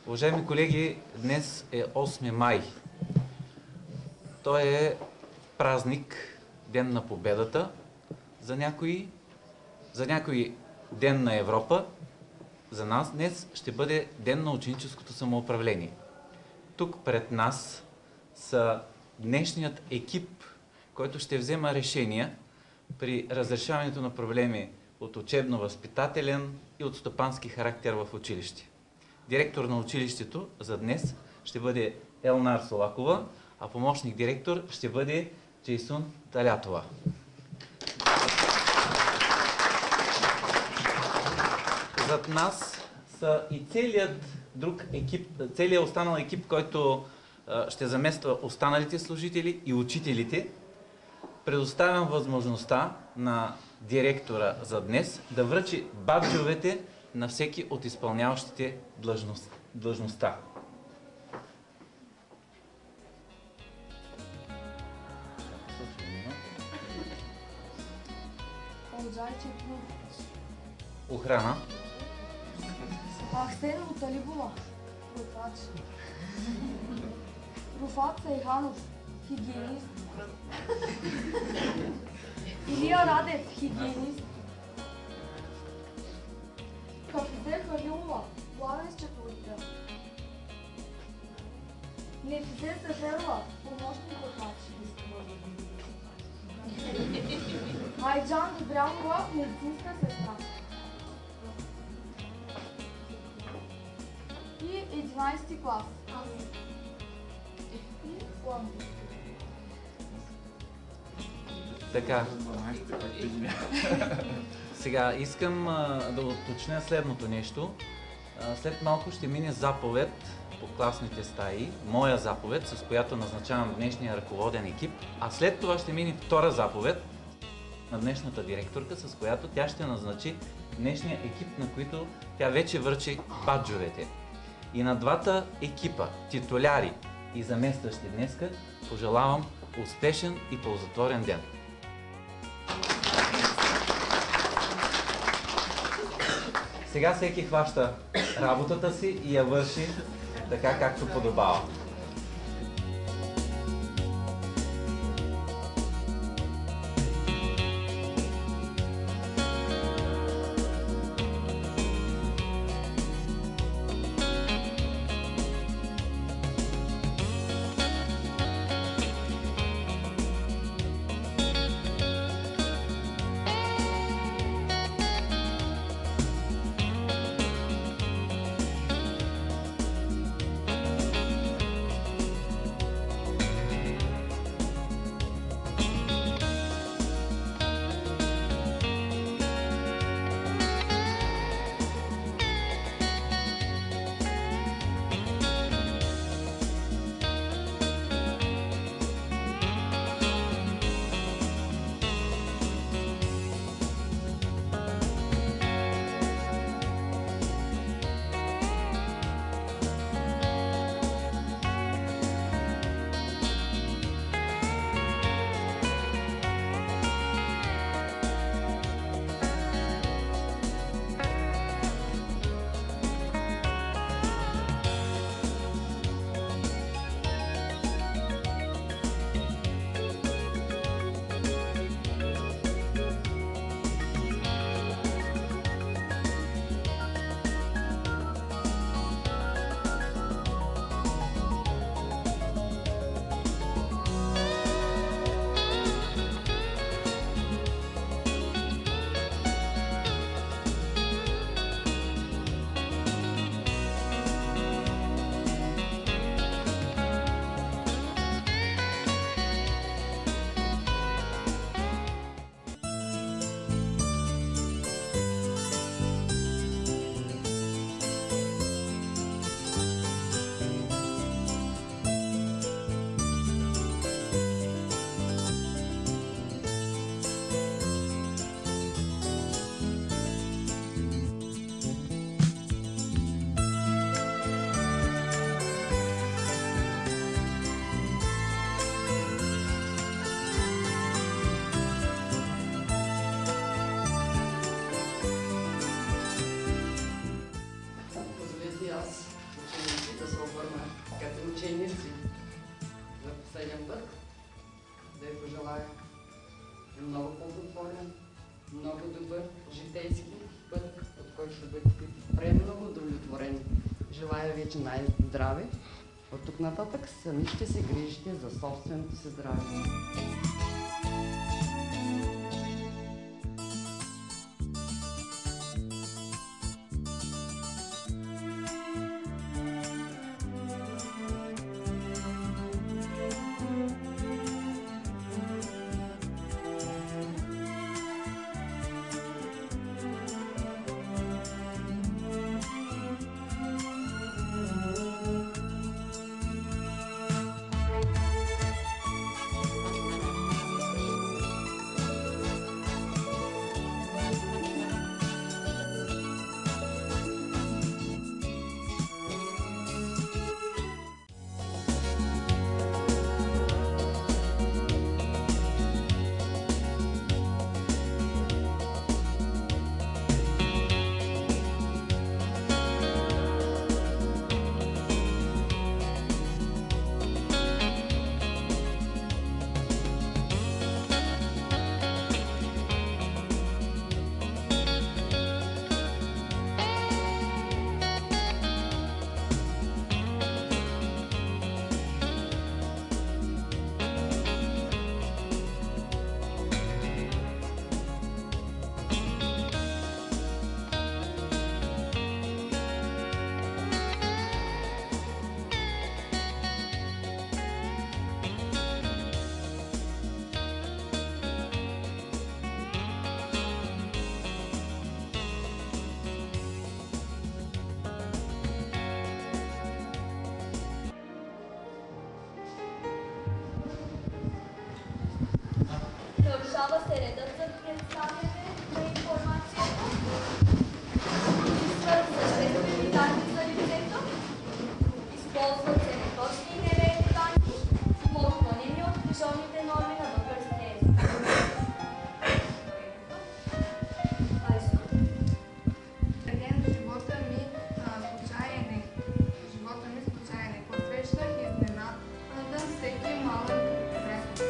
Уважаеми колеги, днес е 8 май. Той е празник, Ден на победата. За някои Ден на Европа. За нас днес ще бъде Ден на ученическото самоуправление. Тук пред нас са днешният екип, който ще взема решения при разрешаването на проблеми от учебно-възпитателен и от стопански характер в училище. Директор на училището за днес ще бъде Елнар Солакова, а помощник директор ще бъде Джейсун Талятова. Зад нас са и целият друг екип, целият останал екип, който ще замества останалите служители и учителите. Предоставям възможността на директора за днес да връчи баджовете на всеки от изпълняващите длъжността. Охрана. Ахсен Муталибова, готвач. Руфат Сайханов, хигиенист. Илия Радев, хигиенист. Хафизе Халилова, главен счетоводител. Нефизе Сеферова, помощник готвач. Айджан Добрянова, медицинска сестра. И 11 клас. Така. Сега искам да уточня следното нещо. След малко ще мине заповед по класните стаи, моя заповед, с която назначавам днешния ръководен екип, а след това ще мине втора заповед на днешната директорка, с която тя ще назначи днешния екип, на които тя вече връчи баджовете. И на двата екипа, титуляри и заместващи днеска, пожелавам успешен и ползотворен ден. Сега всеки хваща работата си и я върши така, както подобава. ученици за последен път да й пожелая много плодотворен, много добър житейски път, от който ще бъдете премного удовлетворени. Желая ви най-здраве. От тук нататък сами ще се грижите за собственото си здраве. Нарушава се редът за представяне на информацията. Изискват съществени данни за лицето. Използват се неточни и неверни данни, отклонени от книжовните норми на българския език. Живота ми случайен е. Посрещах изненада всеки малък грех.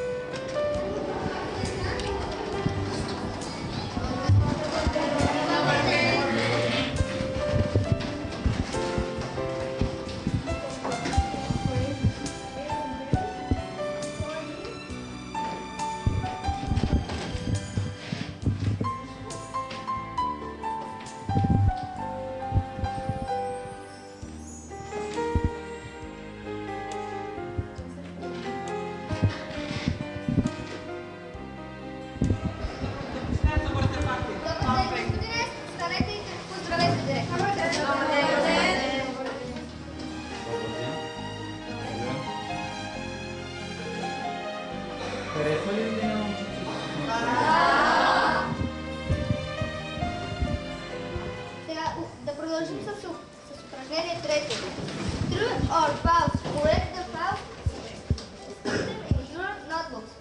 Харесва ли ви на Сега да продължим с упражнение трето. True or false? Correct the false in your notebooks.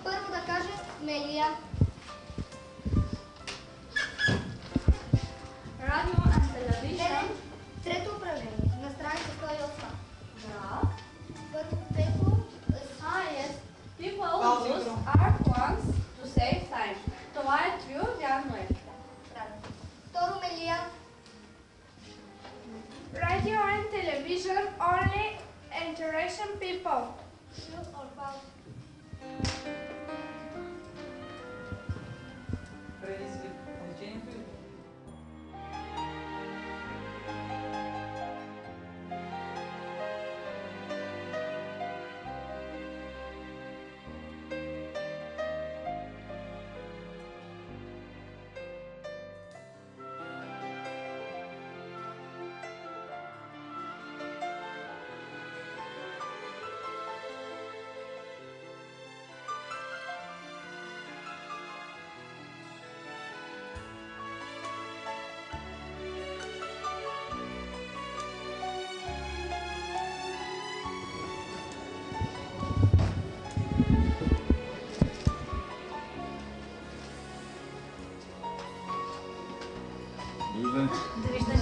Първо да каже Мелия. Radio and television. Трето упражнение на страница 108. Да. Първо трето. Yes. People use art ones to save time. Това е true, вярно е. Правилно. Второ Мелия. Radio and television only interesting people. True or false? предизвикателството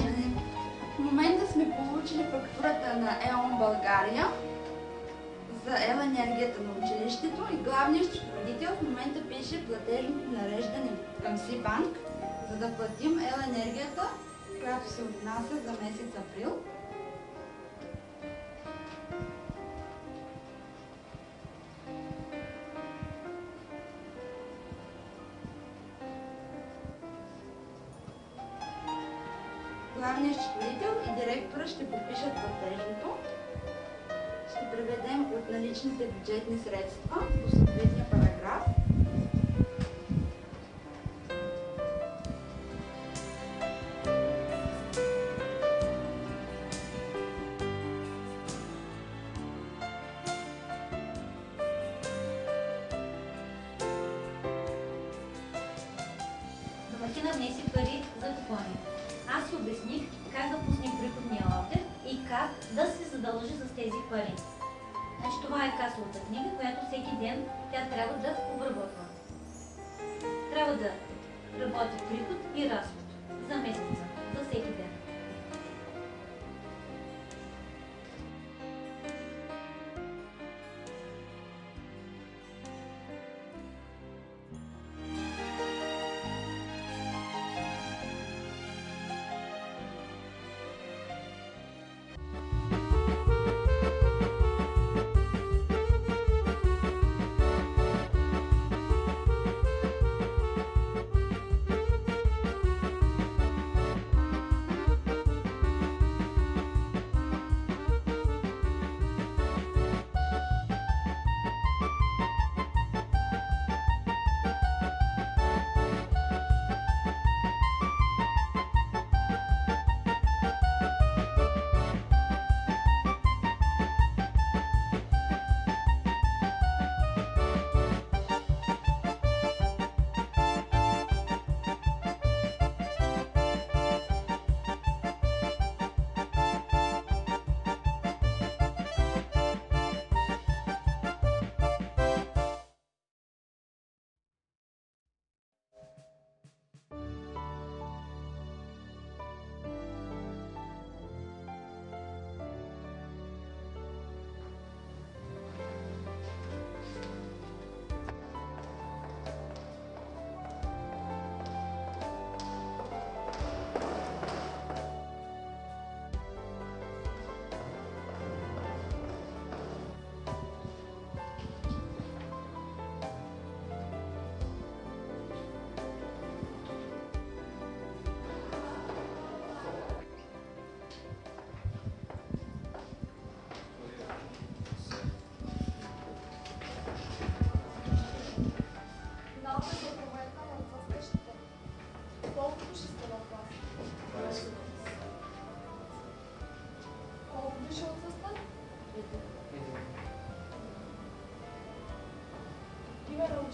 или? В момента сме получили фактурата на ЕОН България. за енергията на училището и главният счетоводител в момента пише платежното нареждане към Сибанк, за да платим енергията, която се отнася за месец април. Главният счетоводител и директора ще подпишат платежното. Ще преведем от наличните бюджетни средства по съответния параграф. Домакина внесе пари за купони. Аз си обясних как да пусне приходния аудит и как да се задължи с тези пари. Значи това е касовата книга, която всеки ден тя трябва да обработва. Трябва да работи приход и разход за месеца, за всеки ден.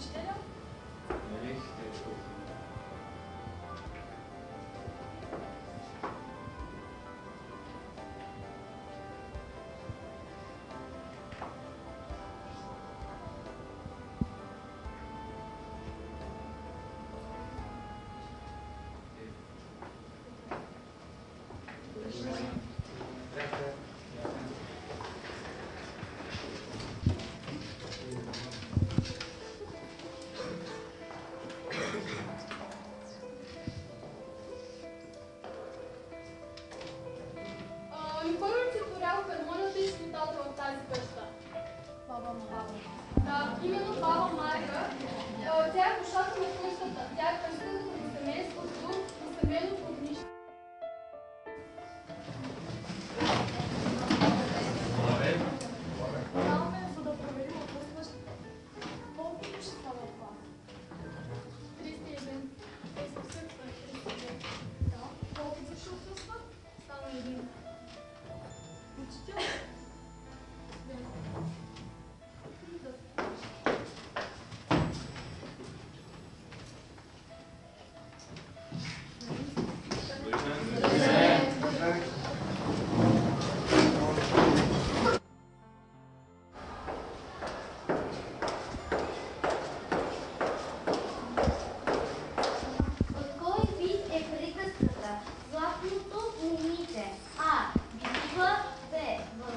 учителя? Кой олицетворява хармонията и свободата в тази къща? Баба Марга. Да, именно баба Марга. Тя е душата на къщата. Тя е къщата на семейството, на семейното огнище. Даваме, за да проверим отпускащите. Колко души са в клас? 301. Отсъства 301. Да. Колко души отсъстват? Става един. Учител? От кой вид е приказката? Златното момиче. А. Битва. Б.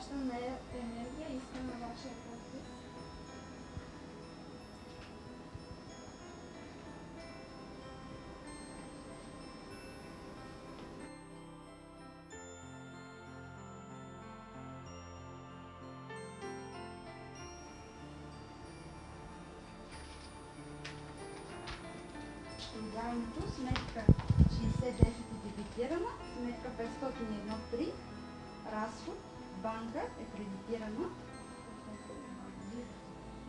вашата енергия и иска на вашия подпис. Продаването, сметка 6010 е дебитирана, сметка 501.3, разход, банка е кредитирана.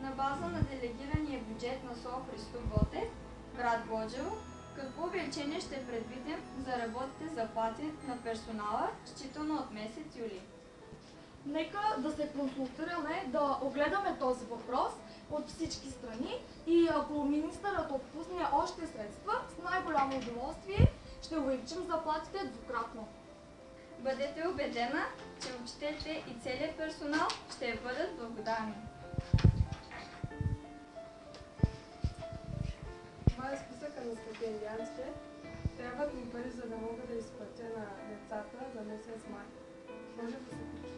На база на делегирания бюджет на СО Христо Ботев, град Глоджево, какво увеличение ще предвидим за работните заплати на персонала, считано от месец юли? Нека да се консултираме, да огледаме този въпрос от всички страни и ако министърът отпусне още средства, с най-голямо удоволствие ще увеличим заплатите двукратно. Бъдете убедена, че учителите и целият персонал ще бъдат благодарни. Това е списъка на стипендиантите. Трябват ми пари, за да мога да изплатя на децата за месец май. Може да се почти.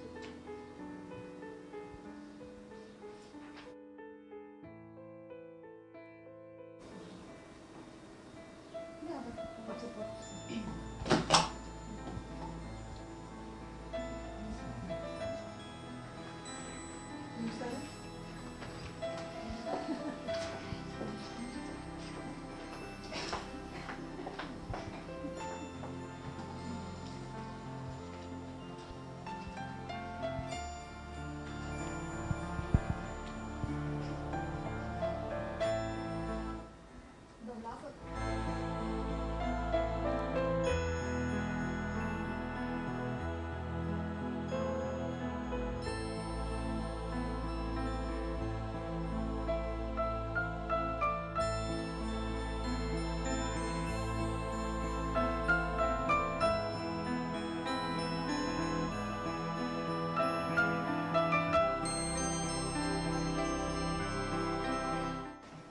Да влязат.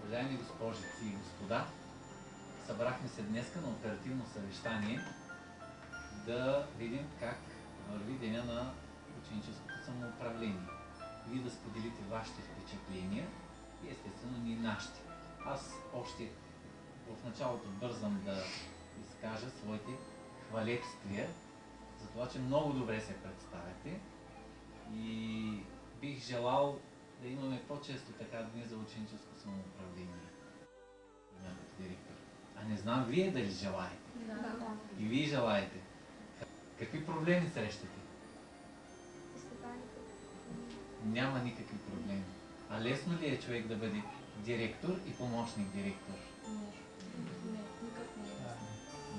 Уважаеми госпожици и господа, събрахме се днеска на оперативно съвещание да видим как върви деня на ученическото самоуправление. Вие да споделите вашите впечатления и естествено ние нашите. Аз още в началото бързам да изкажа своите хвалепствия за това, че много добре се представяте и бих желал да имаме по-често така дни за ученическо самоуправление. Директор. А не знам вие дали желаете? Да. И вие желаете. Какви проблеми срещате? Няма никакви проблеми. А лесно ли е човек да бъде директор и помощник директор? Не, никак не е ясно.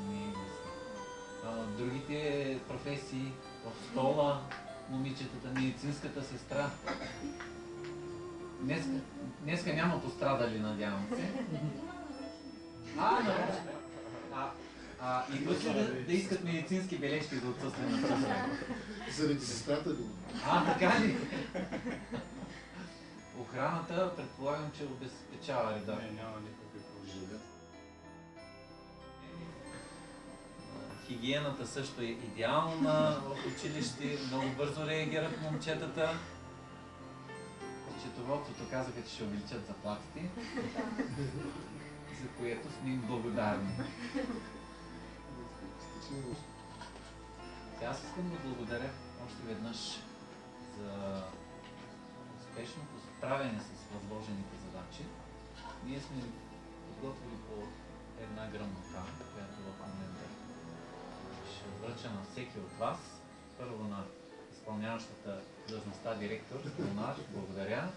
Не е лесно. Другите професии, в стола, момичетата, медицинската сестра. Днеска няма пострадали, надявам се. Нарочно. И после да искат медицински бележки за отсъствие на отсъствие. Заради сестрата ли? Така ли? Охраната, предполагам, че обезпечава реда. Не, няма никакви повиждания. Хигиената също е идеална в училище, много бързо реагират момчетата. Счетоводството казаха, че ще увеличат заплатите, за което сме им благодарни. Аз искам да благодаря още веднъж за успешното справяне с възложените задачи. Ние сме подготвили по една грамота, която в момента ще връча на всеки от вас. Първо на изпълняващата длъжността директор, Лунар, благодаря.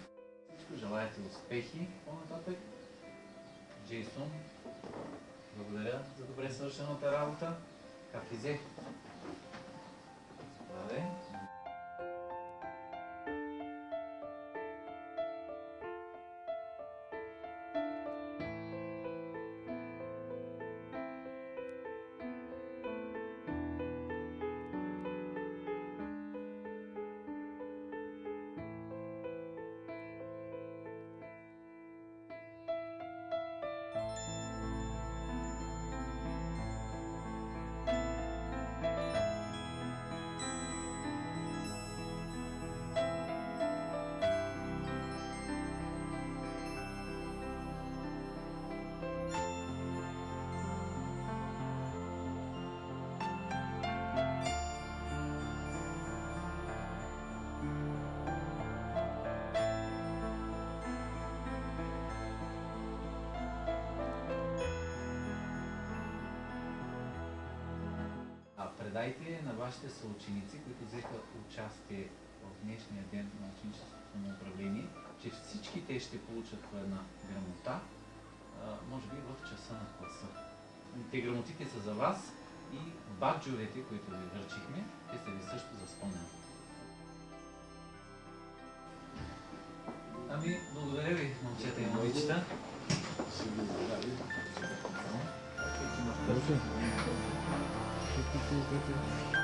Всичко желаете успехи по-нататък. Джейсон, благодаря за добре свършената работа. Кафизе. Заповядай. предайте на вашите съученици, които взеха участие в днешния ден на ученическото самоуправление, че всички те ще получат по една грамота, може би в часа на класа. Те грамотите са за вас и баджовете, които ви връчихме, те са ви също за спомен. Ами, благодаря ви, момчета и момичета. Добре.